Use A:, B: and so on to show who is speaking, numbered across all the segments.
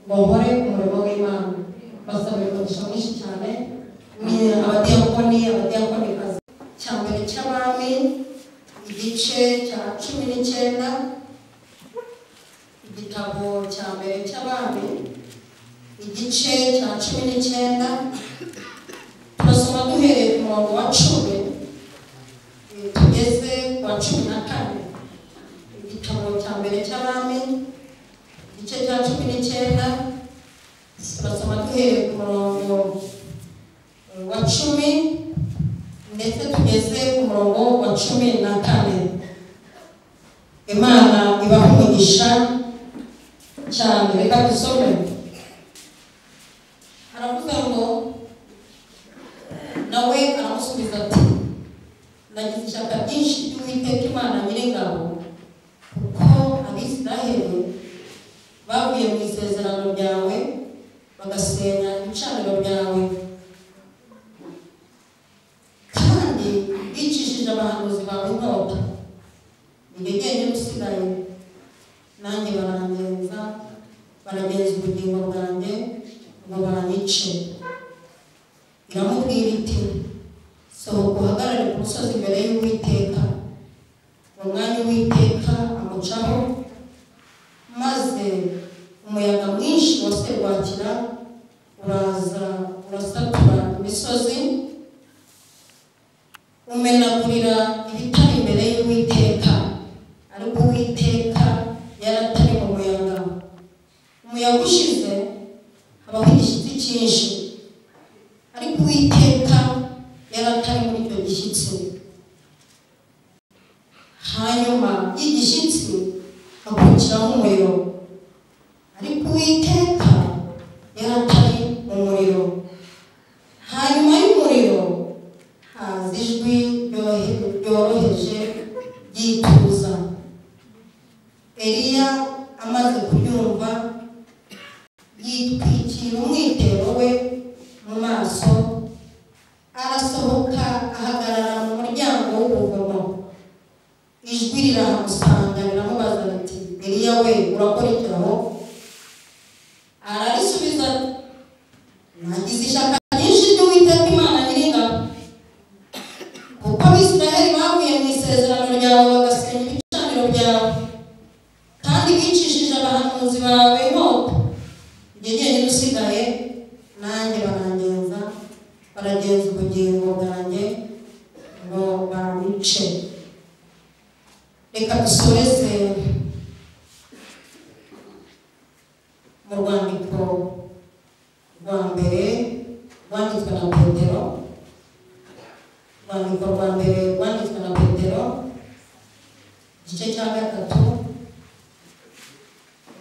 A: bahore umurimo w'Imana basabira umugisha mwinshi cyane ni abadiyakonikazi cyambere cy'abami igice cya 19 igitabo cyambere cy'abami igice cya 19 turasoma duhereye ku murongo wa 10 tugeze kwa 14 igitabo cyambere cy'abami igice cya 19 turasoma duhereye ku murongo wa 10 ndetse tugeze ku murongo wa 14. Imana ibaha umugisha cyane. Reka dusome. Aravuga ngo nawe aramusubiza ati nagize ishyaka ryinshi ry'Uwiteka Imana Nyiringabo kuko Abisiraheli bavuye mu isezerano ryawe bagasenya ibicaniro byawe kandi bicishije abahanuzi bawe inkota. Nigegenge usigaye nanjye baragenza ubugingo bwanjye ngo banyice. Iramubwira iti sohoka uhagarare ku musozi imbere y'Uwiteka. Mu mwanya Uwiteka amucaho maze umuyaga mwinshi wa serwakira uraza urasatura imisozi umenagurira ibitari imbere y'Uwiteka. Ariko Uwiteka yaratari mu muyaga. Umuyaga ushize habaho igishyitsi cyinshi, ariko Uwiteka yaratari muri icyo gishyitsi. Hanyuma y'igishyitsi hakurikiraho umuriro, ariko Uwiteka yaratari mu muriro. Hanyuma y'umuriro haza ijwi ryoroheje ryituza. Eliya amaze kuryumva yitwikira umwitero we mu maso, arasohoka ahagarara mu muryango w'ubuvumo. Ijwi riramusanga riramubaza riti Eliya we urakora iki aho? Ararisubiza ati nagize ishyaka ryinshi ry'Uwiteka Imana Nyiringabo kuko Abisiraheli bavuye mu isezerano ryawe bagasenya ibicaniro byawe kandi bicishije abahanuzi bawe inkota. Nigegenge usigaye nanjye baragenza ubugingo bwanjye ngo banyice. Reka dusoreze mu rwandiko rwa mbere rwanditswe na Petero. Urwandiko rwa mbere rwanditswe na Petero igice cya 3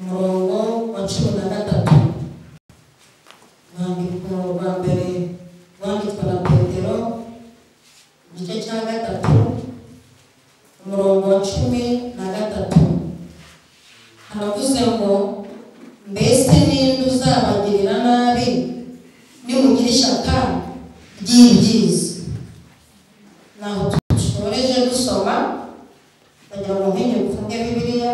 A: umurongo wa 13. Urwandiko rwa mbere rwanditswe na Petero igice cya 3 umurongo wa 13. Haravuze ngo mbese ninde uzabagirira nabi nimugira ishyaka ry'ibyiza. Naho tushoreje dusoma ndagira ngo mpenye gufunge Bibiliya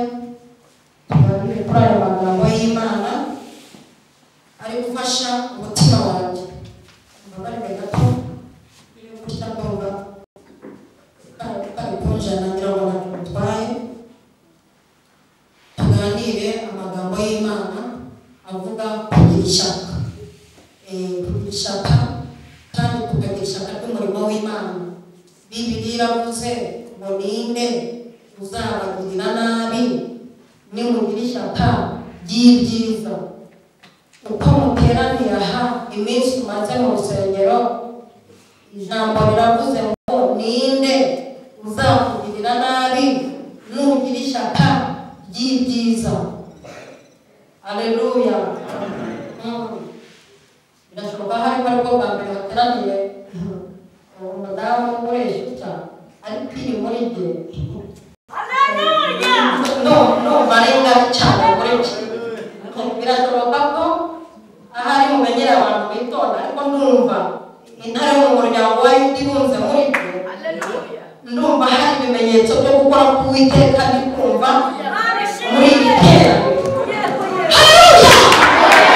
A: tubarire kuri aya magambo y'Imana ari gufasha umutima wanjye. Mbabarire gato iyo gutya ndumva kari kunjana ngira ngo natwaye tuganire amagambo y'Imana avuga kugira ishyaka. Kugira ishyaka kandi tukagira ishyaka ry'umurimo w'Imana. Bibiliya iravuze ngo ninde uzabagirira nabi nimugira ishyaka ry'ibyiza. Uko muteraniye aha iminsi tumaze mu rusengero, ijambo riravuze ngo ninde uzakugirira nabi nugira ishyaka ry'ibyiza. Haleluya. Birashoboka hari bwo bwa mbere bateraniye umudamu ukoresha ariko iri muri jye. Haleluya. No barenga cyane muri cyo. Birashoboka ko ahari mumenyera abantu bitonda, ariko ndumva intare mu muryango wa Yuda irunze muri jye. Haleluya. Ndumva hari ibimenyetso byo gukora k'Uwiteka ndi kumva muri iri tera. Haleluya.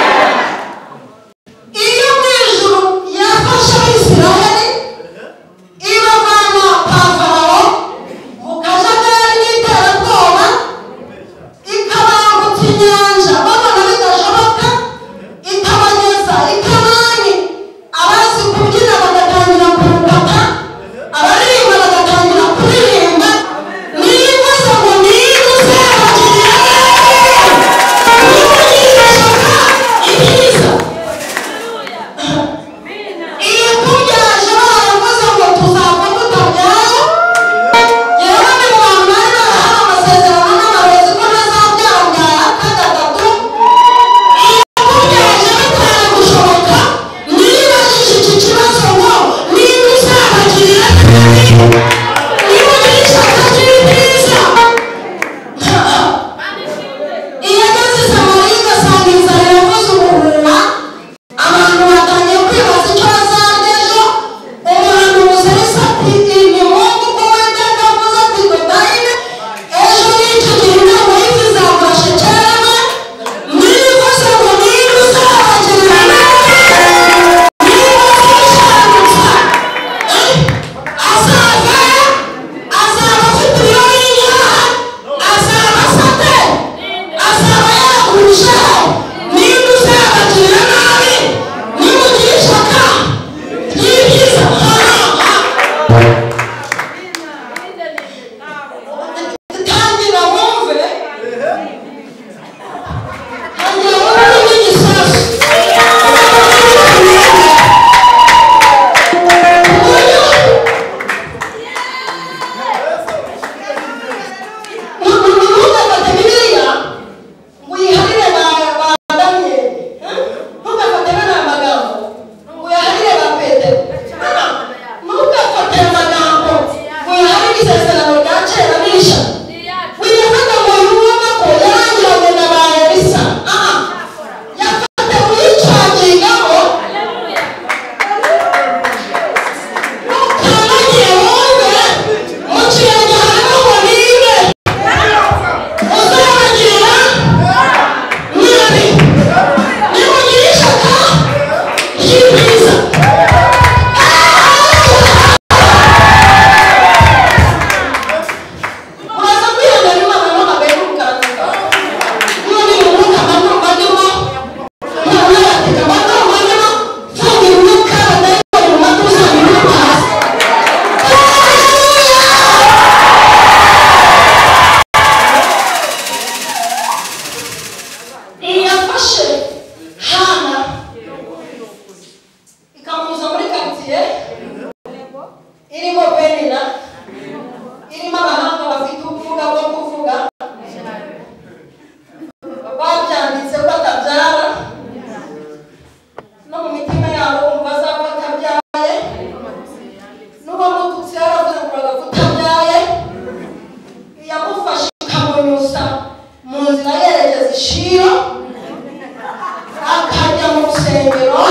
A: rusengero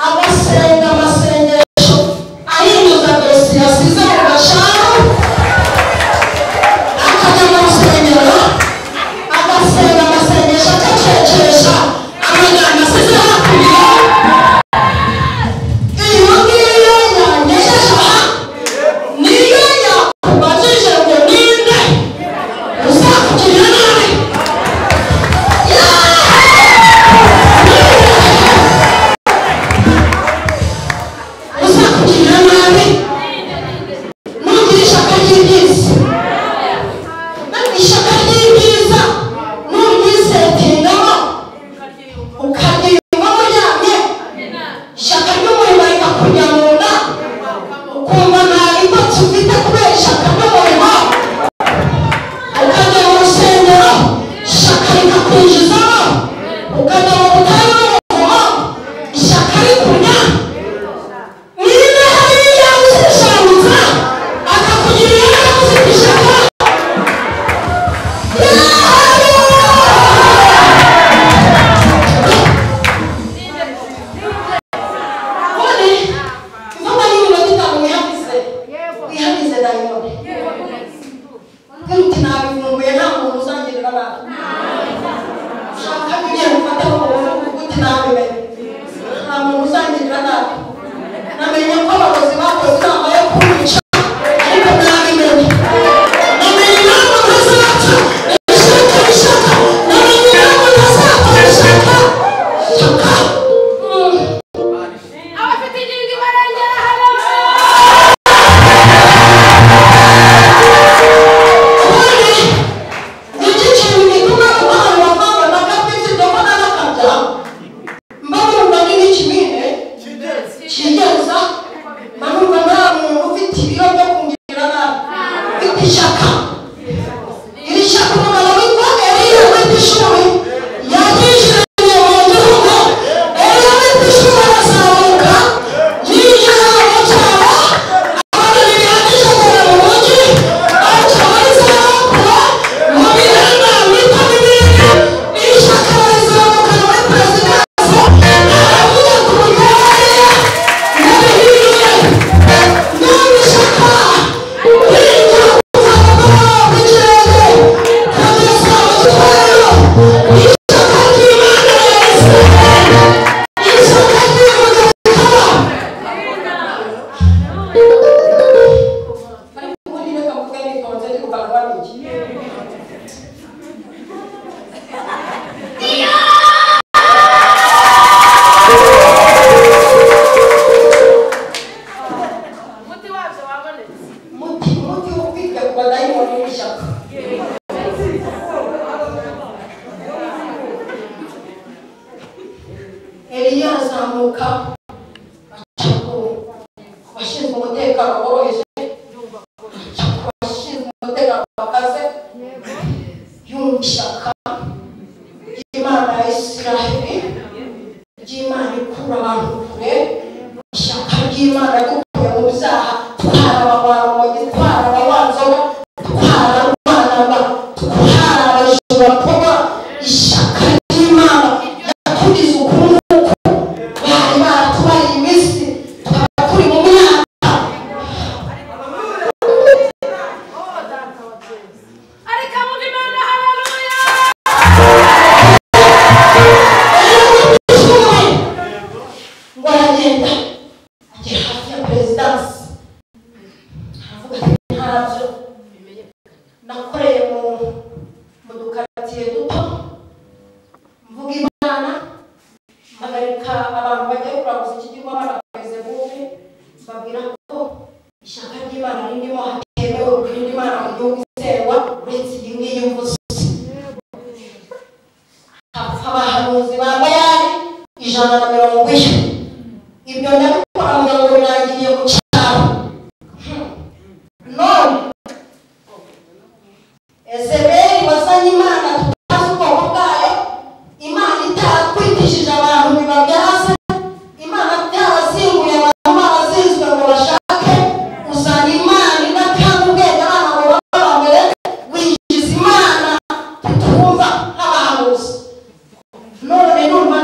A: agasenga amasengesho ahinduza dosiye asize mu gasharo akajya mu rusengero agasenga amasengesho akacecesha amajyana asize hakurya iyo ngiyo yangejeje aha niyo yakubajije ngo ninde uzakugirira nabi uzakugirira nabi nugira ishyaka ry'ibyiza ishyaka ry'ibyiza nuryisetingamo ukaryiyumvamo uryamye ishyaka ry'umurimo rikakujya mu nda ukumva nta bitotsi ufite kubera ishyaka ry'umurimo ukajya mu rusengero ishyaka rikakwinjizamo ukajya mu butayu n'umuvumo ishyaka rikurya niba hariya uzishangutsa akakugirira nabi ufite ishyaka ubundi ivuga n'iminota itanu wihamize dayimoni ubwira uti nabivumbuye nta muntu uzangirira nabi ushaka ko ugiye gufata mu buvuga uti nabimenye nta muntu uzangirira nabi namenye ko abayobozi bakoze inama yo kunyica ariko nabimenye namenye inama ntazaca ishaka namenye inama ntazakora ishaka
B: abafite igihugu barengera hano
A: ubundi iki kintu gituma umwana wavanga na gapisi doko n'agakabya mba numva ni nk'ikimine kigeza mba numva nta muntu ufite ibiro byo kungirira nabi ufite ishyaka iri shyaka umugabo witwa Eliya wita ishuri yaryinjiranye mu gihugu Eliya wita ishuri arazamuka yinjira mu cyaro ababiri bihagije kure mu mujyi aca muri za raporo mu mihanda wita n'ibindi iri shyaka barizamukana muri perezidansi aravuga ku buryo Eliya yabihiye none ishyaka rinjira kuzamukana w'ikirere kugeza mu gitero ishyaka ry'Imana ya Isirayeli ishyaka ry'Imana rikaba ariko ubundi reka mvuge nitonze ndi kugaragara n'iki
B: umuti wabyo wabonetse
A: umuti wo kwiga ku badayimoni n'ishyaka Eliya azamuka aca ku bashinzwe umutekano woroheje aca ku bashinzwe umutekano bakaze yumva ishyaka ry'Imana ya Isiraheli ry'Imana ikura abantu kure ishyaka ry'Imana rikuye mu byaha twara abanywarumogi twara abanwanzoga twara abanaga twara abajura kuba ishyaka ry'Imana yakugize ukuntu bari baratubariye iminsi tukaba turi mu myaka
B: ariko avuga Imana haleluya
A: ngo aragenda agera hafi ya perezidansi aravuga ati ntabyo nakoreye mu dukaratiye duto mvuga Imana mpagarika abantu bajya kuraguza ikigirwamana bameze bubi babwira ko ishyaka ry'Imana ririmo hatemewe irindi Imana mu gihugu izerwa uretse iyi ngiyi mvuze hapfa abahanuzi ba Bayali 140 ibyo ndabikora kugira ngo birangiriye mu cyaro none Ezebeli wazanye Imana tutazi ubwoko bwayo Imana itatwitishije abantu bibabyase Imana byabazinguye abantu bazinzwe ngo bashake uzana Imana inatanga ubwenge abana ngo babambere winjiza Imana tutumva nk'abahanuzi none numva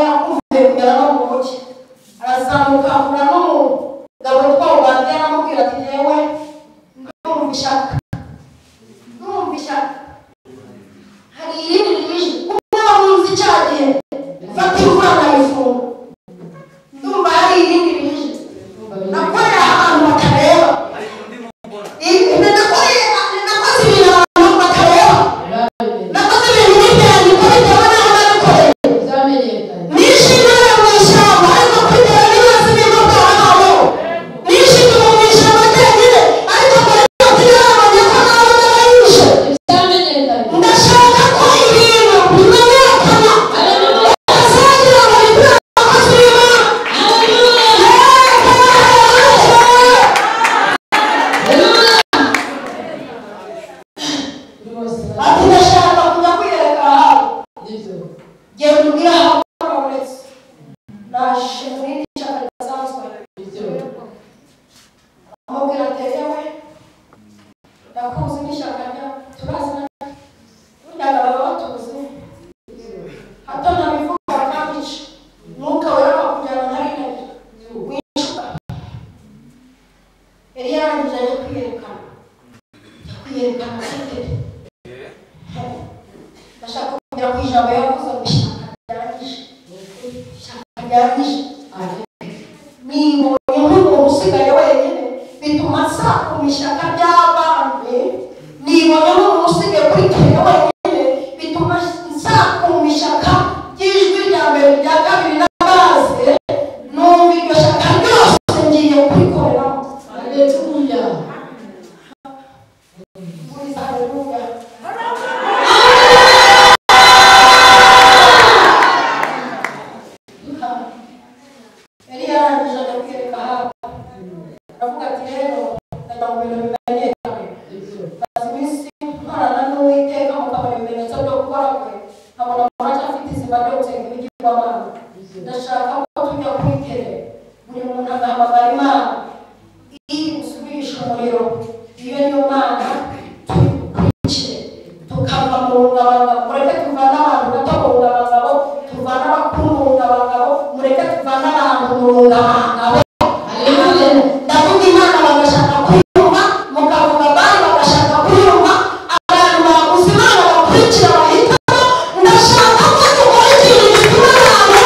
A: yakumvuye kugera no mu mugi arazamuka ahura n'umugabo witwa Ubanza aramubwira ati yewe ndumva ishaka hari irindi rije kuba munsi cyagiye fata imvura nayifunga ndumva hari irindi rije nakorera ahantu batareba nakoze ibintu abantu batareba nakoze ibintu n'ibyanyu ko bitewe n'aho nabikoreye nishimira mu ishyamba ariko kugera n'ibibazo n'ibyo bwabo nishimira mu ishyamba njyenyine ariko mbere yo kugira abanye ko nawe narayishe ndashaka ko ibintu bimenyekana bazagira ngo bibwire abakozi b'Imana ati ndashaka kujya kwiyereka ahawe genda ubwire ahawe uretse nashe muri iri shyaka ridasanzwe amubwira ati yewe ndakuzi n'ishyaka ryawe turaziranye burya baba batuzi hato ntabivuga bakamwica umwuka wera bakujyana ntari nabyo winshuka yari yarangije ajya kwiyerekana afite ndashaka kugera ku ijambo yavuze ngo ishyaka ryarangije nibonye nk'umuntu usigaye wenyine bituma nsakuma ishyaka ry'abandi nibonye nk'umuntu usigaye kuri tele wenyine bituma nsakuma ishyaka ry'ijwi rya mbere rya kabiri n'amazi numva iryo shyaka ryose ngiye kurikoreramo haleluya haleluya yari yarangije ajya kwereka ahawe aravuga ati rero ndagira ngo ibintu bimenyekane maze iminsi nkorana n'Uwiteka mukabona ibimenyetso byo gukora kwe nkabona muracyafite izima ryo gusenga ibigirwamana ndashaka ko tujya kuri tele buri muntu agahamagara Imana iri gusubisha umuriro iyo niyo Mana tuyikurikiye tukava mu rungabangabo mureke tuvane abantu bato mu rungabangabo tuvane abakuru mu rungabangabo mureke tuvane abantu mu rungabangabo ndavuga Imana bagashaka kuyumva mukavuga abandi bagashaka kuyumva abantu baguze Imana bakurikira bahitamo ndashaka ko dukora ikintu gituma abantu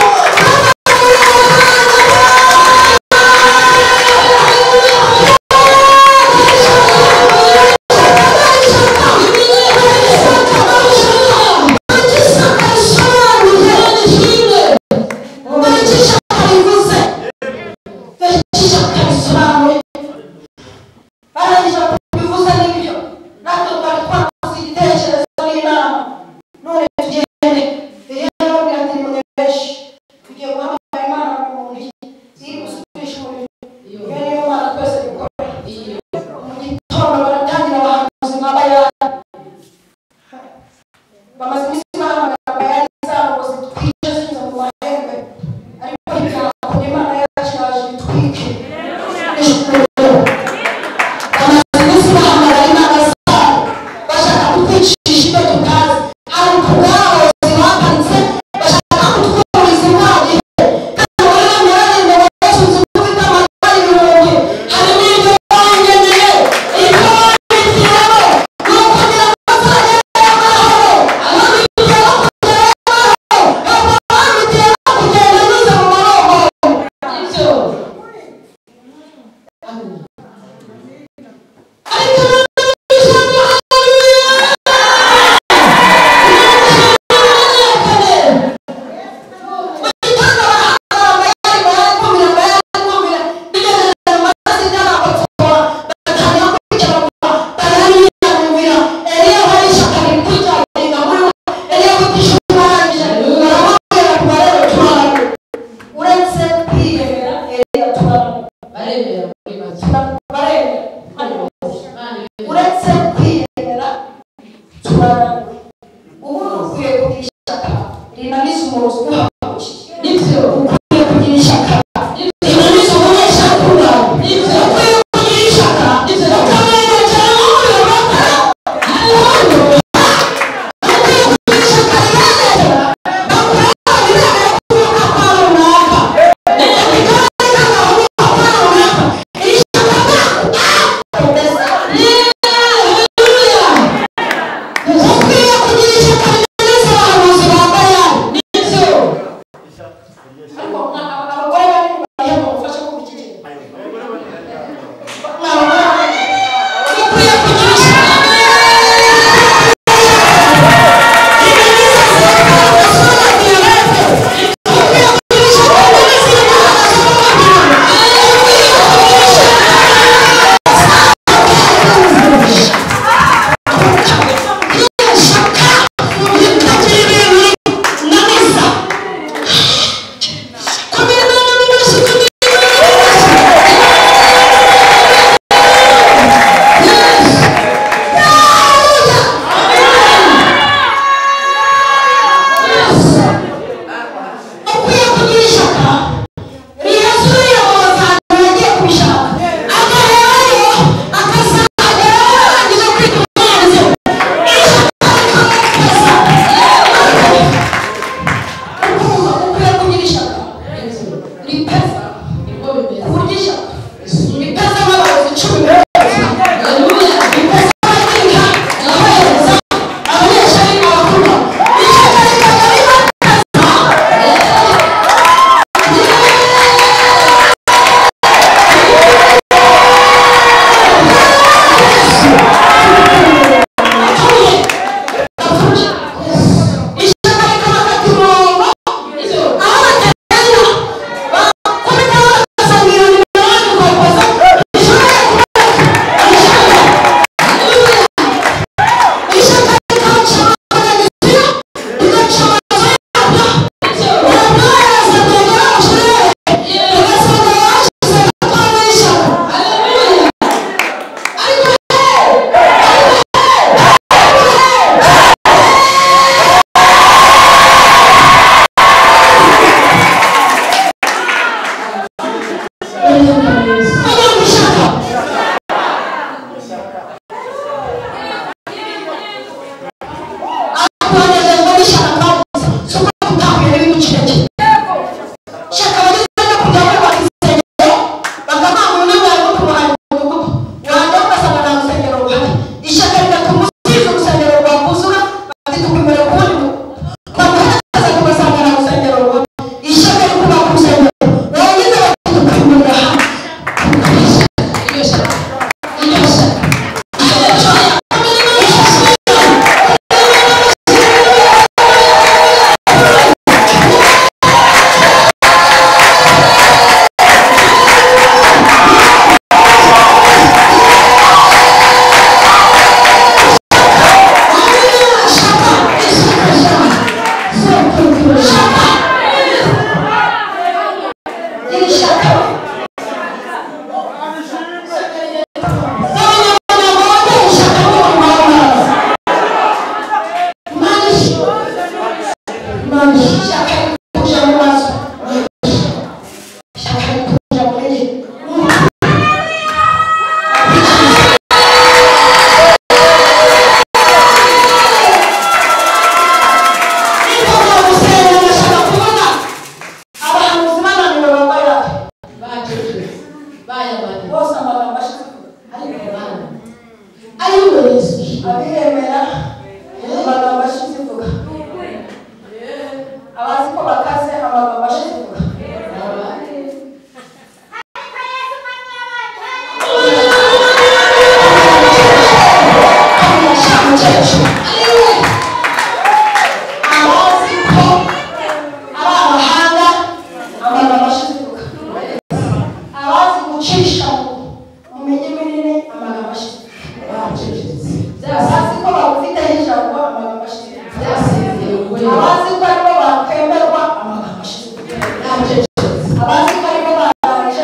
A: abazi ko ariko baraje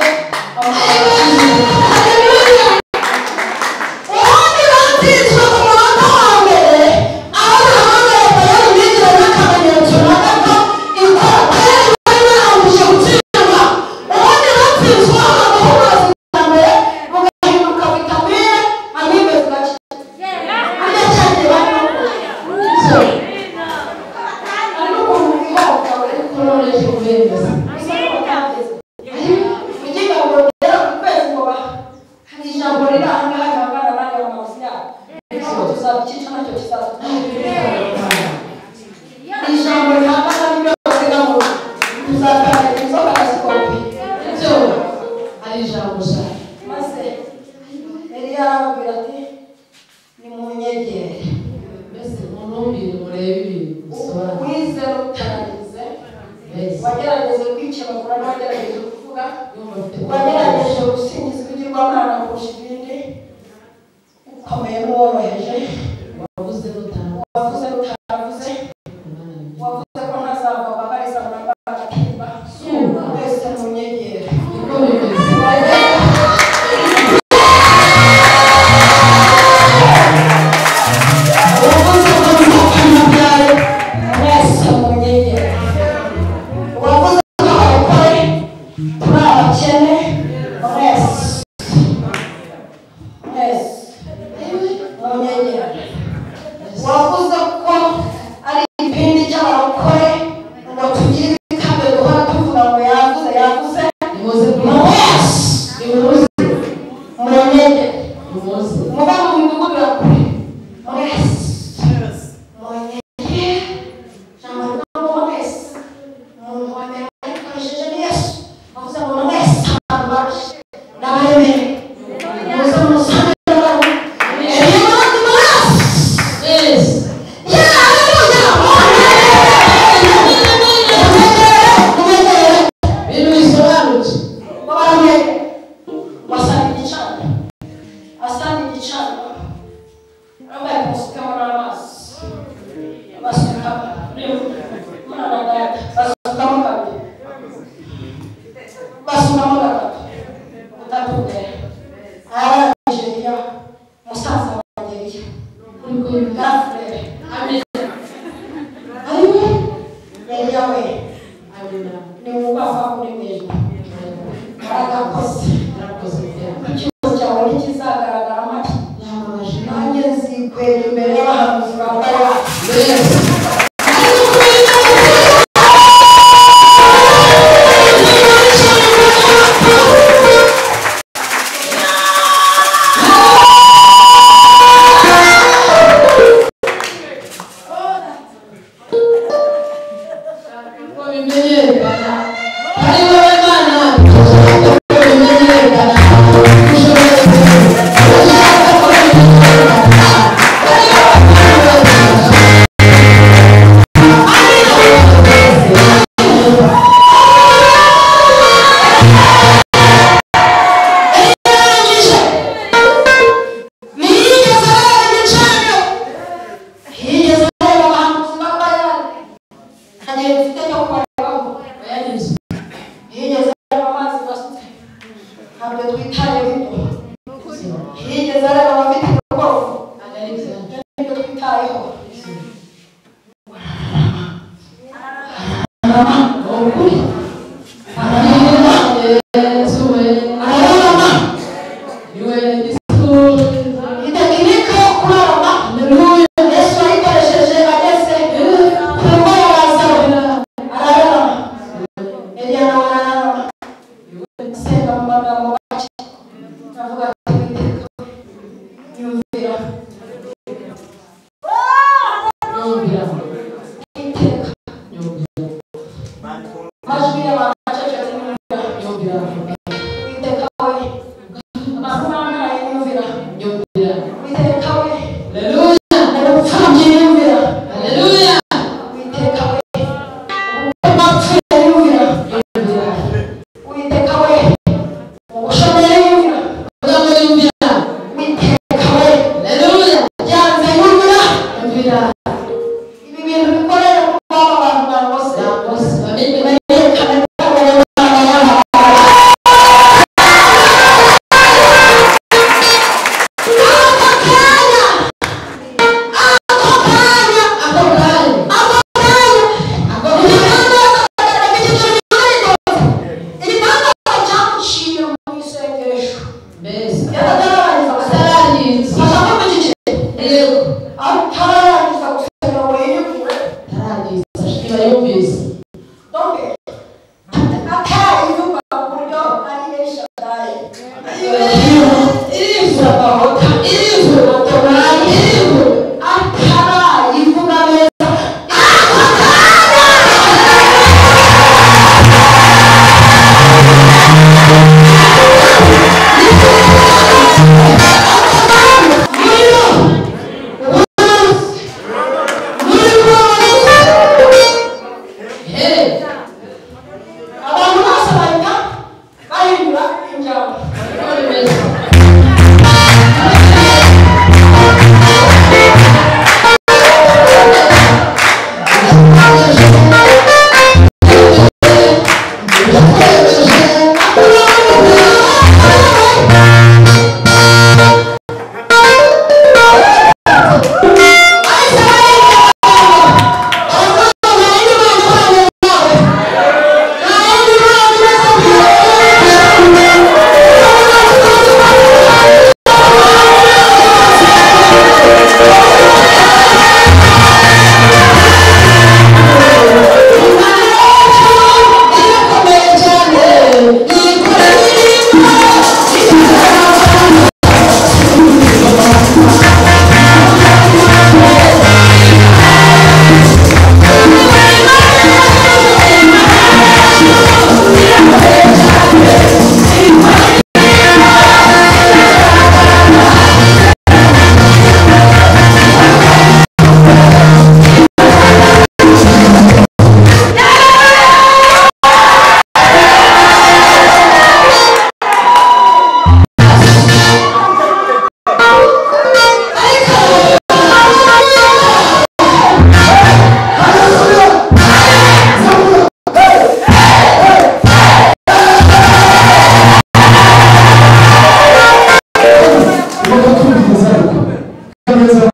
C: Yes!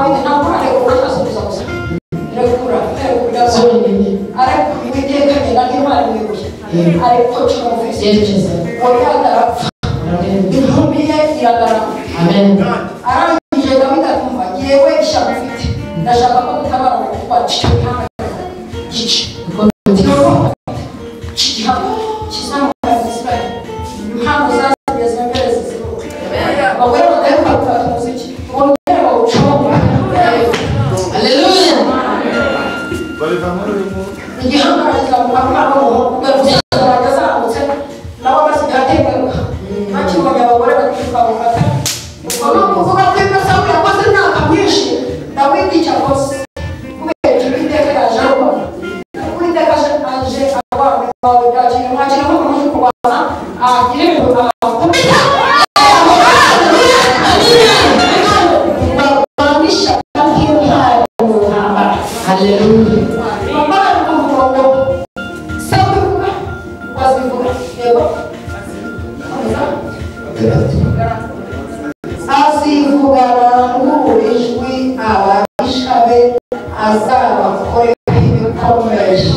A: Dawidi ntabwo arekura asubiza gusa rekura zonyine ariko ibiteka nyina nk'imana mwibuye ariko cyumvise oya atarapfa intumbi ye iragarama arangije Dawidi atumva yewe ishyaka ufite ndashaka ko dutabara mu gutwara icyo gihanga gice igihanga kizamuka mu Isirayeli impamvu zazigeze mbere ziziruka abagore badaheruka gufata umuziki ubona utere bawucunga haleluya igihanga kizamuka mwaka w'umuhungu kubera yazamutse nabo basigaye ategaruka bakibonye abagore bakiruka bukata ubwo ni ukuvuga ko ibyo Sawuli yakoze imyaka myinshi Dawidi icyo akoze kubera icyo Uwiteka yaje arubona Uwiteka aje abana bawe byakira mwakira nko muri kurwana agire ibintu akubita banisha kandi intare mu ntambara haleluya mabara ku murongo Sawuli wazivuga yego azivugana n'uburijwi ababisha be azabakore ibikomeye
C: Yesu